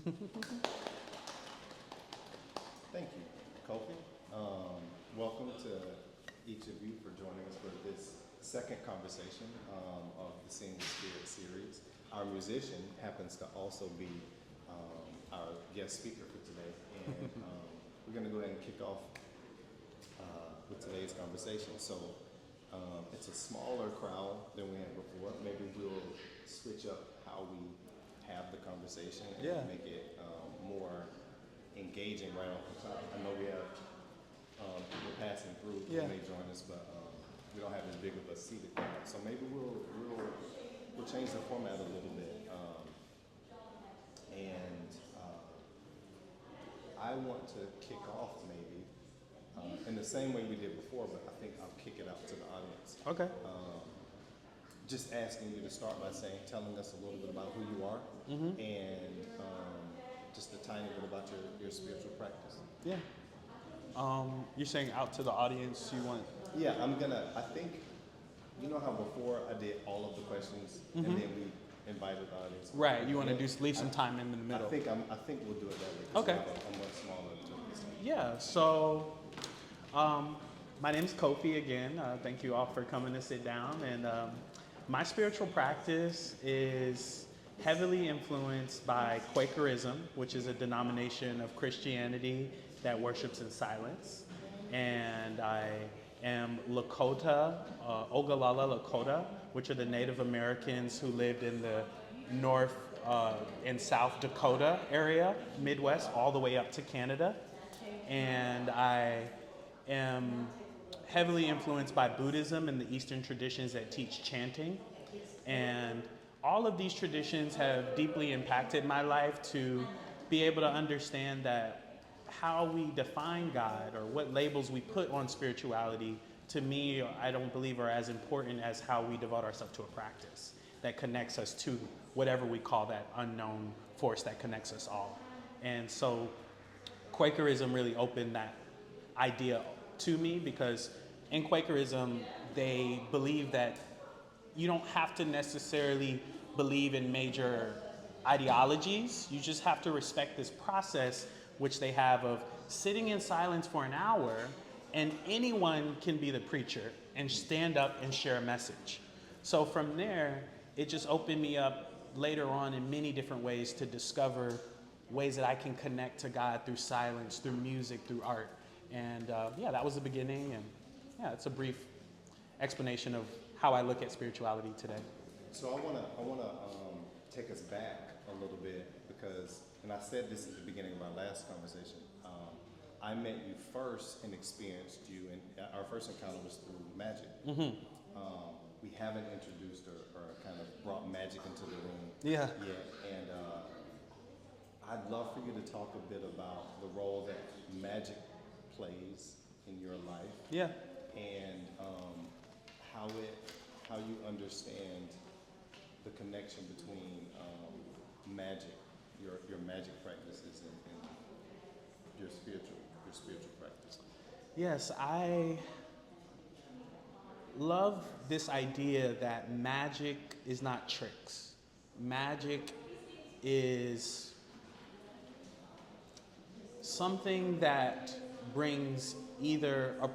Thank you, Kofi. Welcome to each of you for joining us for this second conversation of the Sing the Spirit series. Our musician happens to also be our guest speaker for today, and we're going to go ahead and kick off with today's conversation. So it's a smaller crowd than we had before. Maybe we'll switch up how we have the conversation and make it more engaging right off the top. I know we have people passing through who may join us, but we don't have as big of a seated crowd. So maybe we'll change the format a little bit. I want to kick off maybe in the same way we did before, but I think I'll kick it out to the audience. Okay. Just asking you to start by telling us a little bit about who you are and just a tiny bit about your spiritual practice. Yeah. You're saying out to the audience, you want? Yeah, I think, you know how before I did all of the questions and then we invited the audience. Right, you want to leave some time in the middle. I think we'll do it that way. Okay. I'm much smaller to this. Yeah, so my name's Kofi again. Thank you all for coming to sit down. And my spiritual practice is heavily influenced by Quakerism, which is a denomination of Christianity that worships in silence. And I am Lakota, Ogallala Lakota, which are the Native Americans who lived in the North and South Dakota area, Midwest, all the way up to Canada. And I am heavily influenced by Buddhism and the Eastern traditions that teach chanting. And all of these traditions have deeply impacted my life to be able to understand that how we define God or what labels we put on spirituality, to me, I don't believe are as important as how we devote ourselves to a practice that connects us to whatever we call that unknown force that connects us all. And so Quakerism really opened that idea to me, because in Quakerism, they believe that you don't have to necessarily believe in major ideologies. You just have to respect this process which they have of sitting in silence for an hour, and anyone can be the preacher and stand up and share a message. So from there, it just opened me up later on in many different ways to discover ways that I can connect to God through silence, through music, through art. And that was the beginning. And it's a brief explanation of how I look at spirituality today. So I wanna take us back a little bit, because, and I said this at the beginning of our last conversation, I met you first and experienced you, and our first encounter was through magic. We haven't introduced or kind of brought magic into the room yet, and I'd love for you to talk a bit about the role that magic plays in your life. Yeah. And how you understand the connection between magic, your magic practices, and your spiritual practice. Yes, I love this idea that magic is not tricks. Magic is something that brings either a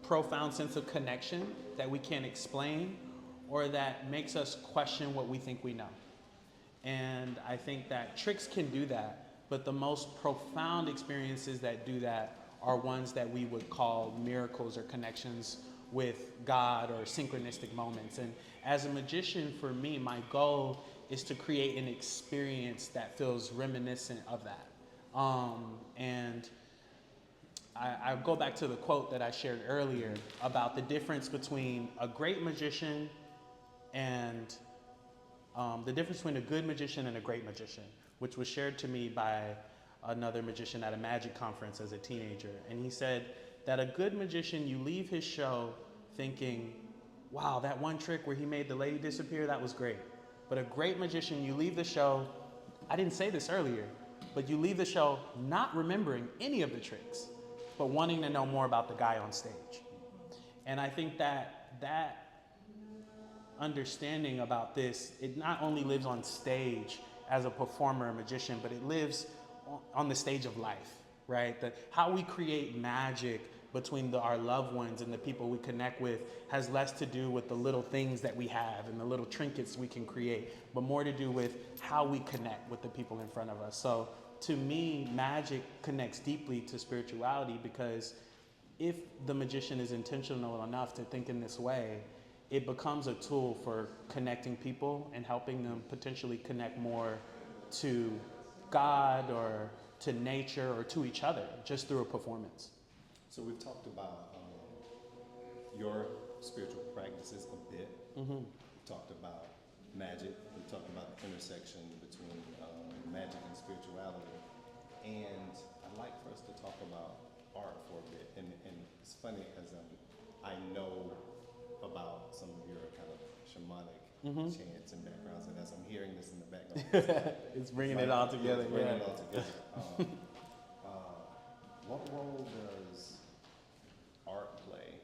profound sense of connection that we can't explain, or that makes us question what we think we know. And I think that tricks can do that, but the most profound experiences that do that are ones that we would call miracles or connections with God or synchronistic moments. And as a magician, for me, my goal is to create an experience that feels reminiscent of that. And I go back to the quote that I shared earlier about the difference between a great magician and the difference between a good magician and a great magician, which was shared to me by another magician at a magic conference as a teenager. And he said that a good magician, you leave his show thinking, wow, that one trick where he made the lady disappear, that was great. But a great magician, you leave the show, I didn't say this earlier, but you leave the show not remembering any of the tricks, but wanting to know more about the guy on stage. And I think that understanding about this, it not only lives on stage, as a performer, a magician, but it lives on the stage of life, right? How we create magic between our loved ones and the people we connect with has less to do with the little things that we have and the little trinkets we can create, but more to do with how we connect with the people in front of us. So to me, magic connects deeply to spirituality, because if the magician is intentional enough to think in this way, it becomes a tool for connecting people and helping them potentially connect more to God or to nature or to each other just through a performance. So we've talked about your spiritual practices a bit. Mm-hmm. We've talked about magic. We've talked about the intersection between magic and spirituality. And I'd like for us to talk about art for a bit. And it's funny, as I know about some of your kind of shamanic chants and backgrounds, and as I'm hearing this in the background, it's bringing it all together. It's bringing it all together. What role does art play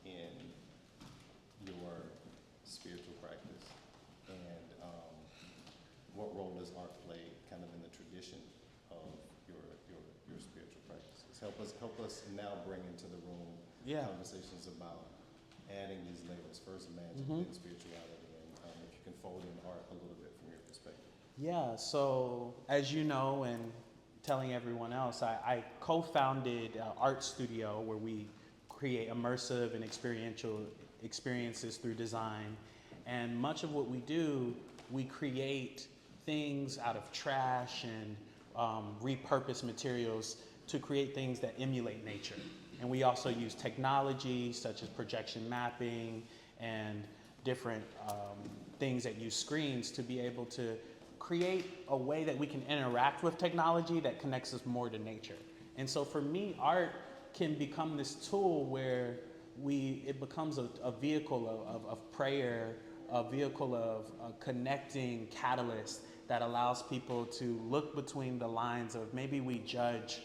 in your spiritual practice, and what role does art play kind of in the tradition of your spiritual practices? Help us now bring into the room conversations about adding these layers, first magic, then spirituality, and if you can fold in art a little bit from your perspective. Yeah, so as you know, and telling everyone else, I co-founded an art studio where we create immersive and experiential experiences through design. And much of what we do, we create things out of trash and repurpose materials to create things that emulate nature. And we also use technology such as projection mapping and different things that use screens to be able to create a way that we can interact with technology that connects us more to nature. And so for me, art can become this tool where it becomes a vehicle of prayer, a vehicle of a connecting catalyst that allows people to look between the lines of maybe we judge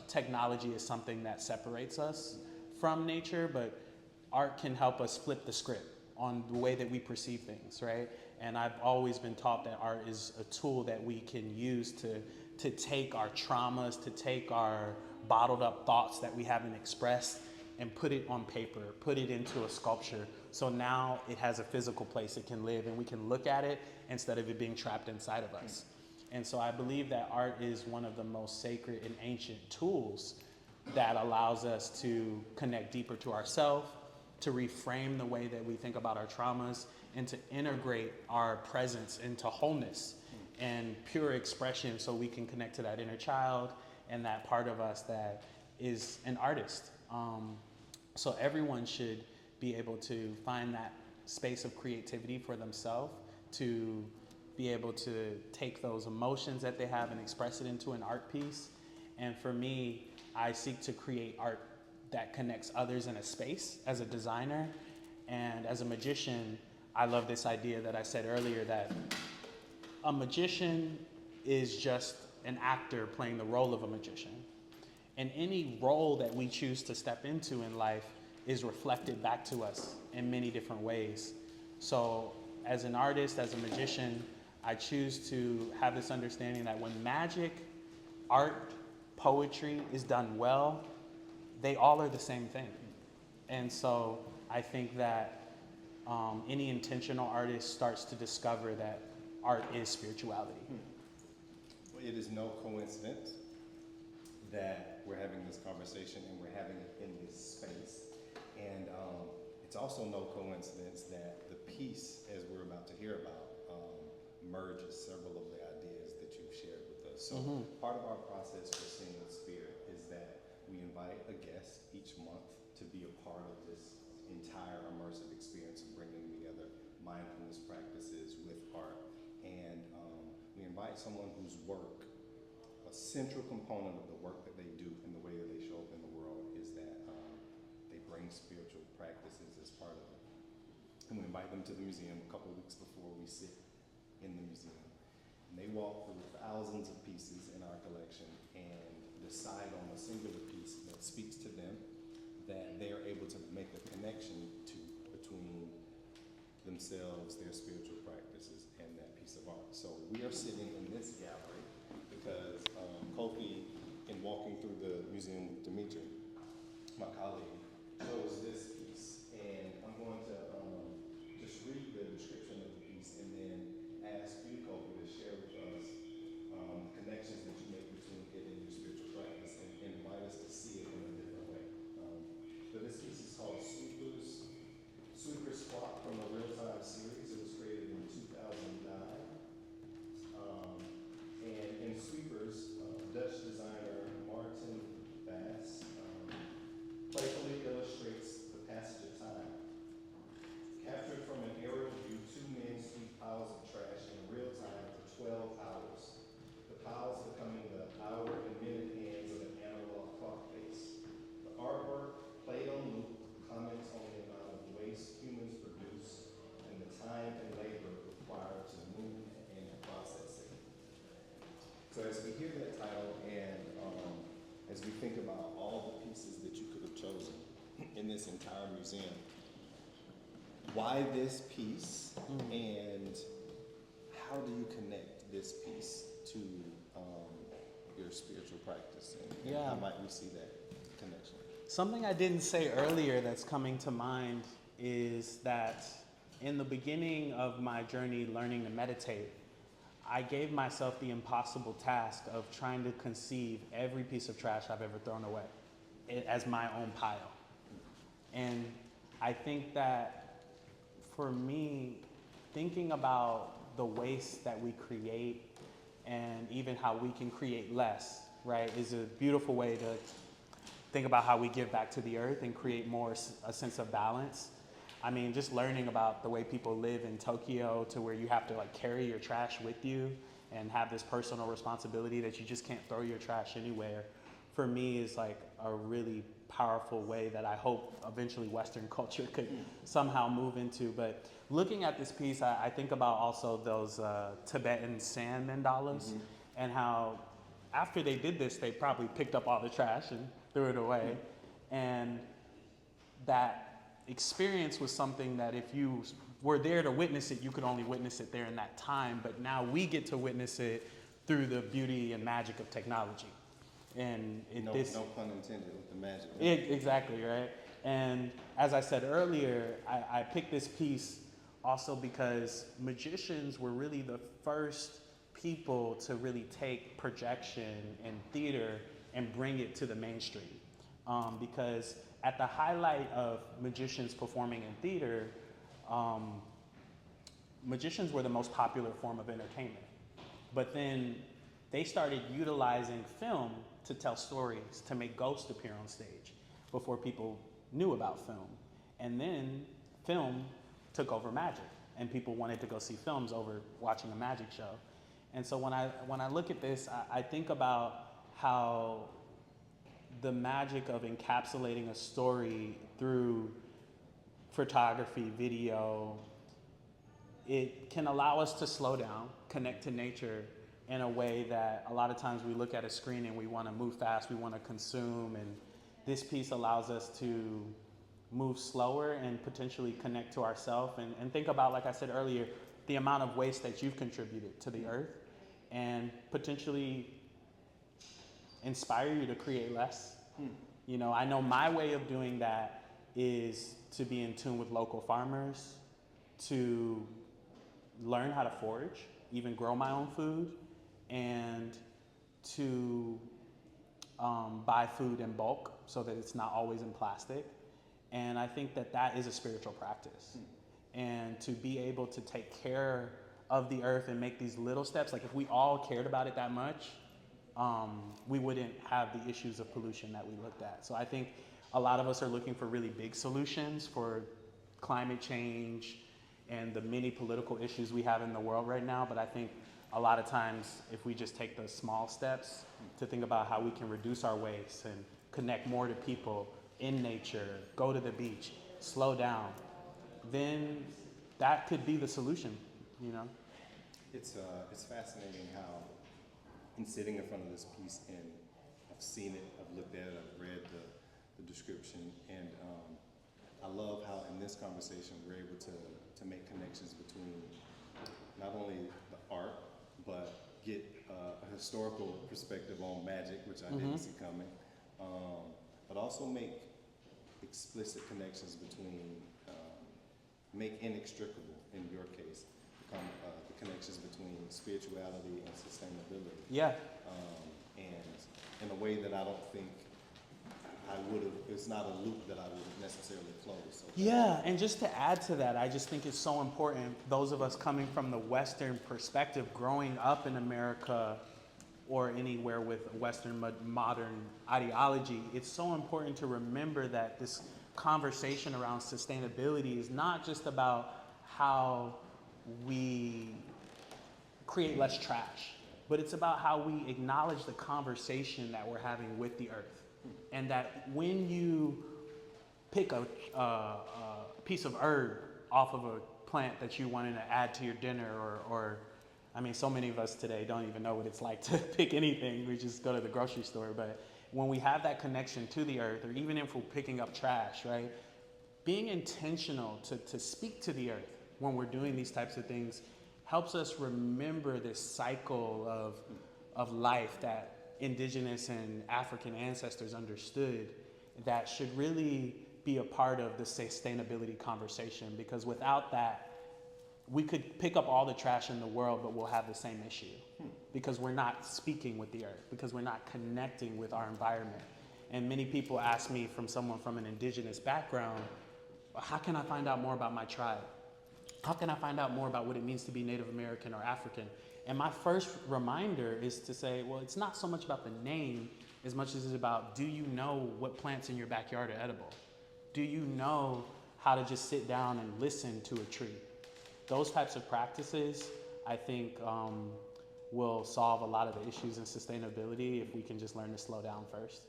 technology as something that separates us from nature, but art can help us flip the script on the way that we perceive things, right? And I've always been taught that art is a tool that we can use to take our traumas, to take our bottled up thoughts that we haven't expressed and put it on paper, put it into a sculpture. So now it has a physical place it can live and we can look at it instead of it being trapped inside of us. And so I believe that art is one of the most sacred and ancient tools that allows us to connect deeper to ourselves, to reframe the way that we think about our traumas, and to integrate our presence into wholeness and pure expression so we can connect to that inner child and that part of us that is an artist. So everyone should be able to find that space of creativity for themselves, to be able to take those emotions that they have and express it into an art piece. And for me, I seek to create art that connects others in a space as a designer. And as a magician, I love this idea that I said earlier, that a magician is just an actor playing the role of a magician. And any role that we choose to step into in life is reflected back to us in many different ways. So as an artist, as a magician, I choose to have this understanding that when magic, art, poetry is done well, they all are the same thing. And so I think that any intentional artist starts to discover that art is spirituality. Well, it is no coincidence that we're having this conversation and we're having it in this space. And it's also no coincidence that the piece, as we're about to hear about, merges several of the ideas that you've shared with us. So part of our process for Sing with Spirit is that we invite a guest each month to be a part of this entire immersive experience of bringing together mindfulness practices with art. And we invite someone whose work, a central component of the work that they do and the way that they show up in the world is that they bring spiritual practices as part of it. And we invite them to the museum a couple of weeks before we sit in the museum. And they walk through thousands of pieces in our collection and decide on a singular piece that speaks to them, that they are able to make a connection to between themselves, their spiritual practices, and that piece of art. So we are sitting in this gallery because Kofi, in walking through the museum with Dimitri, my colleague, chose this piece. And I'm going to just read the description of the piece and then ask you, Kofi, to share with us connections that you make between it and your spiritual practice and invite us to see it in a different way. So this piece is called Sweeper's Squat from the Real-Time series. It was created in 2009. And in Sweepers, Dutch designer Martin Bass playfully illustrates the passage of time. Captured from an aerial view, two men sweep piles of trash in real time for 12 hours. The piles becoming the hour and minute hands of an analog clock face. The artwork, played on loop, comments on the amount of waste humans produce and the time and labor required to move and process it. So as we hear that title and as we think about all the pieces that you could have chosen in this entire museum, why this piece and how do you connect this piece to your spiritual practice and how might we see that connection? Something I didn't say earlier that's coming to mind is that in the beginning of my journey learning to meditate, I gave myself the impossible task of trying to conceive every piece of trash I've ever thrown away as my own pile. And I think that for me, thinking about the waste that we create and even how we can create less, right, is a beautiful way to think about how we give back to the earth and create more a sense of balance. I mean, just learning about the way people live in Tokyo to where you have to like carry your trash with you and have this personal responsibility that you just can't throw your trash anywhere, for me is like a really powerful way that I hope eventually Western culture could somehow move into. But looking at this piece, I think about also those Tibetan sand mandalas and how after they did this, they probably picked up all the trash and threw it away. And that experience was something that if you were there to witness it, you could only witness it there in that time. But now we get to witness it through the beauty and magic of technology. And no pun intended with the magic. Exactly, right? And as I said earlier, I picked this piece also because magicians were really the first people to really take projection and theater and bring it to the mainstream. Because at the highlight of magicians performing in theater, magicians were the most popular form of entertainment. But then they started utilizing film to tell stories, to make ghosts appear on stage before people knew about film. And then film took over magic, and people wanted to go see films over watching a magic show. And so when I look at this, I think about how the magic of encapsulating a story through photography, video, it can allow us to slow down, connect to nature in a way that a lot of times we look at a screen and we want to move fast, we want to consume, and this piece allows us to move slower and potentially connect to ourselves and think about, like I said earlier, the amount of waste that you've contributed to the earth and potentially inspire you to create less. You know, I know my way of doing that is to be in tune with local farmers, to learn how to forage, even grow my own food, and to buy food in bulk so that it's not always in plastic. And I think that that is a spiritual practice. And to be able to take care of the earth and make these little steps, like if we all cared about it that much, we wouldn't have the issues of pollution that we looked at. So I think a lot of us are looking for really big solutions for climate change and the many political issues we have in the world right now. But I think a lot of times, if we just take those small steps to think about how we can reduce our waste and connect more to people in nature, go to the beach, slow down, then that could be the solution, you know? It's fascinating how, in sitting in front of this piece, and I've seen it, I've looked at it, I've read the description, and I love how in this conversation we're able to make connections between not only the art, but historical perspective on magic, which I didn't see coming, but also make explicit connections between, make inextricable, in your case, the connections between spirituality and sustainability. Yeah. And in a way that I don't think I would have, it's not a loop that I would have necessarily closed. So Yeah, and just to add to that, I just think it's so important, those of us coming from the Western perspective, growing up in America or anywhere with Western modern ideology, it's so important to remember that this conversation around sustainability is not just about how we create less trash, but it's about how we acknowledge the conversation that we're having with the earth. And that when you pick a piece of herb off of a plant that you wanted to add to your dinner, or I mean, so many of us today don't even know what it's like to pick anything. We just go to the grocery store. But when we have that connection to the earth, or even if we're picking up trash, right? Being intentional to speak to the earth when we're doing these types of things helps us remember this cycle of life that indigenous and African ancestors understood that should really be a part of the sustainability conversation, because without that, we could pick up all the trash in the world, but we'll have the same issue because we're not speaking with the earth, because we're not connecting with our environment. And many people ask me, from someone from an indigenous background, how can I find out more about my tribe? How can I find out more about what it means to be Native American or African? And my first reminder is to say, well, it's not so much about the name as much as it's about, do you know what plants in your backyard are edible? Do you know how to just sit down and listen to a tree? Those types of practices, I think, will solve a lot of the issues in sustainability if we can just learn to slow down first.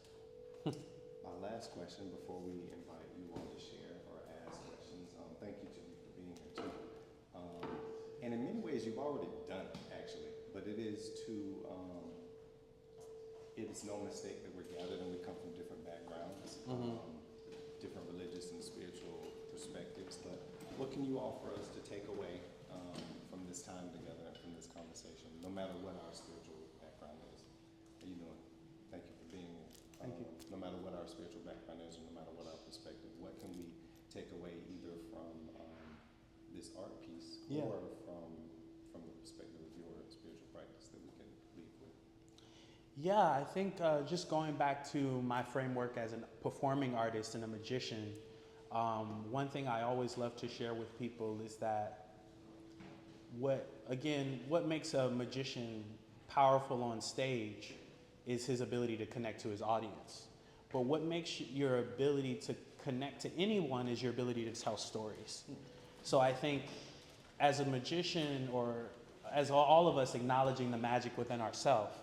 My last question before we invite you all to share or ask questions. Thank you, Jimmy, for being here too. And in many ways, you've already done it, actually. But it is no mistake that we're gathered and we come from different backgrounds, different religious and spiritual perspectives. But what can you offer us to take away from this time together and from this conversation, no matter what our spiritual background is? How you doing? Thank you for being here. Thank you. No matter what our spiritual background is, or no matter what our perspective, what can we take away either from this art piece or from the perspective of your spiritual practice that we can leave with? Yeah, I think just going back to my framework as a performing artist and a magician, one thing I always love to share with people is that what makes a magician powerful on stage is his ability to connect to his audience. But what makes your ability to connect to anyone is your ability to tell stories. So I think as a magician, or as all of us acknowledging the magic within ourselves,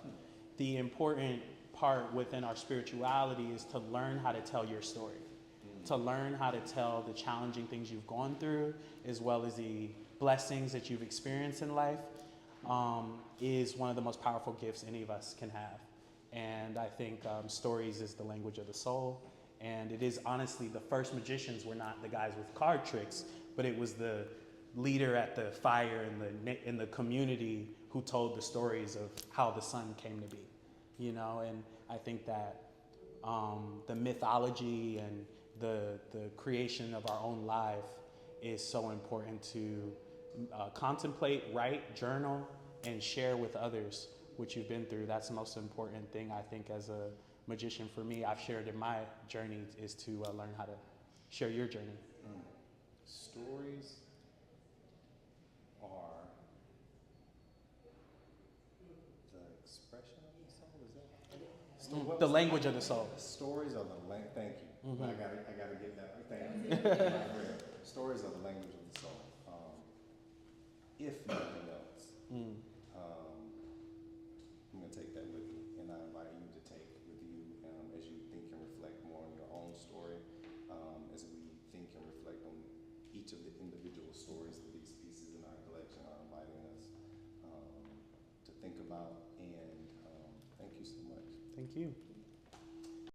the important part within our spirituality is to learn how to tell your story, to learn how to tell the challenging things you've gone through, as well as the blessings that you've experienced in life, is one of the most powerful gifts any of us can have. And I think stories is the language of the soul. And it is honestly, the first magicians were not the guys with card tricks, but it was the leader at the fire in the community who told the stories of how the sun came to be, you know. And I think that the mythology and the creation of our own life is so important to contemplate, write, journal, and share with others what you've been through. That's the most important thing, I think, as a magician for me. I've shared in my journey is to learn how to share your journey. Stories are the expression of the soul, is that? The language of the soul. Stories are the language, thank you. I gotta get that right. Thank you. Stories are the language of the soul. If nothing else, I'm gonna take that with me, and I invite you to take with you as you think and reflect more on your own story, as we think and reflect on each of the individual stories that these pieces in our collection are inviting us to think about. And thank you so much. Thank you.